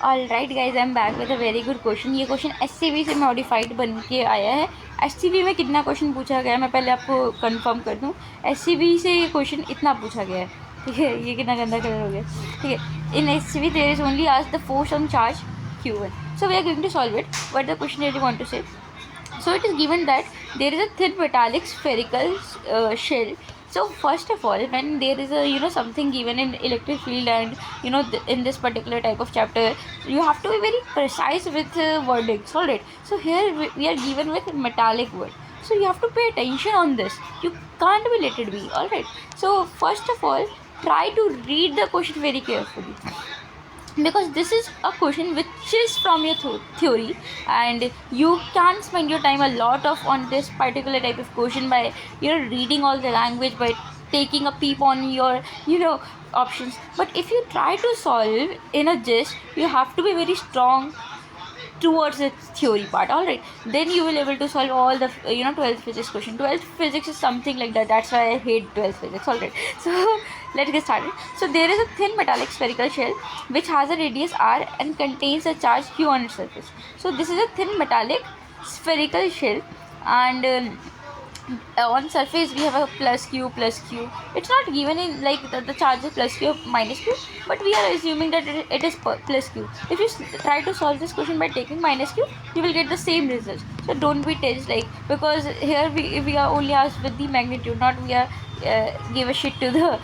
Alright guys, I am back with a very good question. ये question SCB से modified बन के आया है। एससीबी में कितना क्वेश्चन पूछा गया है मैं पहले आपको कंफर्म कर दूं। एससीबी से ये क्वेश्चन इतना पूछा गया है, ठीक है। ये कितना गंदा कलर हो गया, ठीक है। इन एससीबी देयर इज ओनली आज the force on charge Q1. So we are going to solve it. What the question really want to say? So it is given that there is a thin metallic spherical shell. So first of all, when there is a something given in electric field, and in this particular type of chapter, you have to be very precise with wordings. All right. So here we are given with metallic word. So you have to pay attention on this. You can't be let it be. All right. So first of all, try to read the question very carefully, because this is a question which is from your theory, and you can spend your time a lot of on this particular type of question by reading all the language, by taking a peep on your options. But if you try to solve in a gist, you have to be very strong towards the theory part. All right, then you will able to solve all the 12th physics question. 12th physics is something like that. That's why I hate 12th physics. All right, so let's get started. So there is a thin metallic spherical shell which has a radius r and contains a charge q on its surface. So this is a thin metallic spherical shell, and on surface we have a plus q. It's not given in like the charge is plus q or minus q, but we are assuming that it is plus q. If you try to solve this question by taking minus q, you will get the same result. So don't be tense, like, because here we are only asked with the magnitude, not we are give a shit to the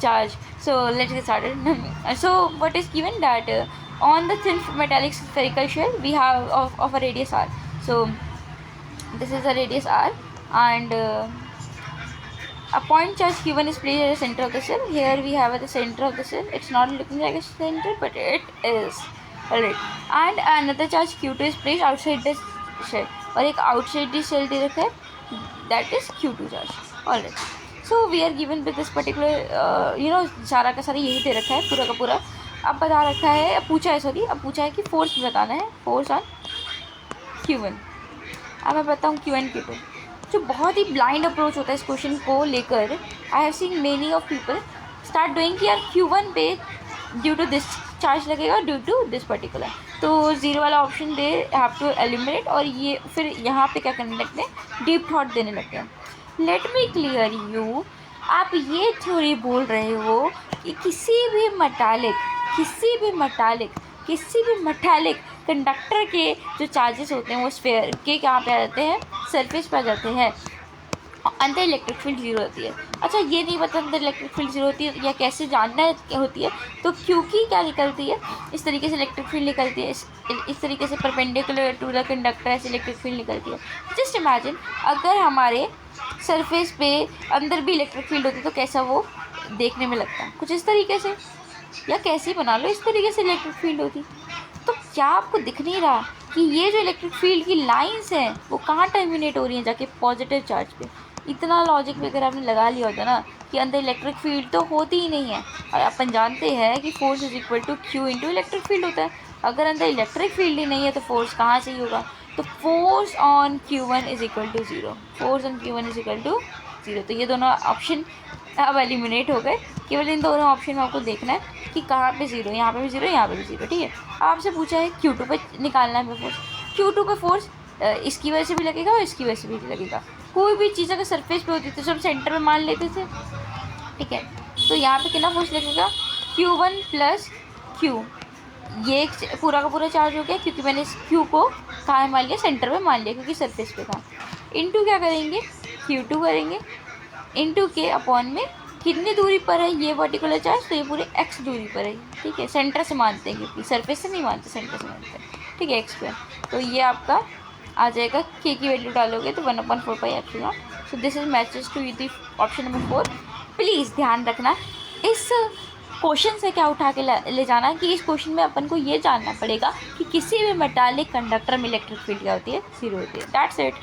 charge. So let's get started. So what is given that on the thin metallic spherical shell we have of a radius r. So this is a radius r, and a point charge q1 is placed at the center of the cell. Here we have at the center of the cell. It's not looking like a center, but it is. Alright, and another charge q2 is placed outside the shell, और एक outside the shell दे रखा है, that is q2 charge. Alright, so we are given with this particular सारा का सारा यही दे रखा है, पूरा का पूरा अब बता रखा है, अब पूछा है कि फोर्स बताना है, फोर्स ऑन q1. अब मैं बताऊँ q1 q2. जो बहुत ही ब्लाइंड अप्रोच होता है इस क्वेश्चन को लेकर, I have seen many of people start doing कि यार q1 पे ड्यू टू दिस चार्ज लगेगा, ड्यू टू दिस पर्टिकुलर, तो जीरो वाला option they have to eliminate, और ये फिर यहाँ पे क्या करने लगते हैं, डीप थॉट देने लगते हैं. लेट मी क्लियर यू, आप ये थ्योरी बोल रहे हो कि किसी भी मेटालिक कंडक्टर के जो चार्जेस होते हैं वो स्फीयर के कहाँ पे आ जाते हैं, सरफेस पे आ जाते हैं, अंदर इलेक्ट्रिक फील्ड जीरो होती है. अच्छा, ये नहीं पता अंदर इलेक्ट्रिक फील्ड जीरो होती है या कैसे जानना है क्या होती है, तो क्योंकि क्या निकलती है, इस तरीके से इलेक्ट्रिक फील्ड निकलती है, इस तरीके से परपेंडिकुलर टू द कंडक्टर ऐसे इलेक्ट्रिक फील्ड निकलती है. जस्ट इमेजिन अगर हमारे सरफेस पे अंदर भी इलेक्ट्रिक फील्ड होती तो कैसा वो देखने में लगता है, कुछ इस तरीके से, या कैसे बना लो इस तरीके से इलेक्ट्रिक फील्ड होती. तो क्या आपको दिख नहीं रहा कि ये जो इलेक्ट्रिक फील्ड की लाइंस हैं वो कहाँ टर्मिनेट हो रही हैं, जाके पॉजिटिव चार्ज पे. इतना लॉजिक भी अगर आपने लगा लिया होता ना कि अंदर इलेक्ट्रिक फील्ड तो होती ही नहीं है, और अपन जानते हैं कि force is equal to q into electric field होता है. अगर अंदर इलेक्ट्रिक फील्ड ही नहीं है तो फोर्स कहाँ से ही होगा, तो force on q1 is equal to zero. तो ये दोनों ऑप्शन अब एलिमिनेट हो गए. केवल इन दोनों ऑप्शन में आपको देखना है कि कहाँ पे ज़ीरो, यहाँ पे भी ज़ीरो, यहाँ पे भी ज़ीरो, ठीक है. अब आपसे पूछा है q2 पे निकालना है फोर्स. q2 पे फोर्स इसकी वजह से भी लगेगा और इसकी वजह से भी लगेगा. कोई भी चीज़ अगर सरफेस पे होती थी तो हम सेंटर में मान लेते थे, ठीक है. तो यहाँ पे कितना फोर्स लगेगा, q1 प्लस q. ये पूरा का पूरा चार्ज हो गया क्योंकि मैंने इस q को कहाँ मान लिया, सेंटर में मान लिया क्योंकि सरफेस पे था. इनटू क्या करेंगे, q2 करेंगे, इनटू के अपॉन में कितनी दूरी पर है ये पर्टिकुलर चार्ज, तो ये पूरे x दूरी पर है, ठीक है. सेंटर से मानते हैं क्योंकि सरफेस से नहीं मानते, सेंटर से मानते हैं, ठीक है, x पे. तो ये आपका आ जाएगा, k की वैल्यू डालोगे तो 1/4πε. So this is matches to the option number 4. Please ध्यान रखना, इस क्वेश्चन से क्या उठा के ले जाना कि इस क्वेश्चन में अपन को ये जानना पड़ेगा कि किसी भी मेटालिक कंडक्टर में इलेक्ट्रिक फील्ड क्या होती है, जीरो होती है. That's it.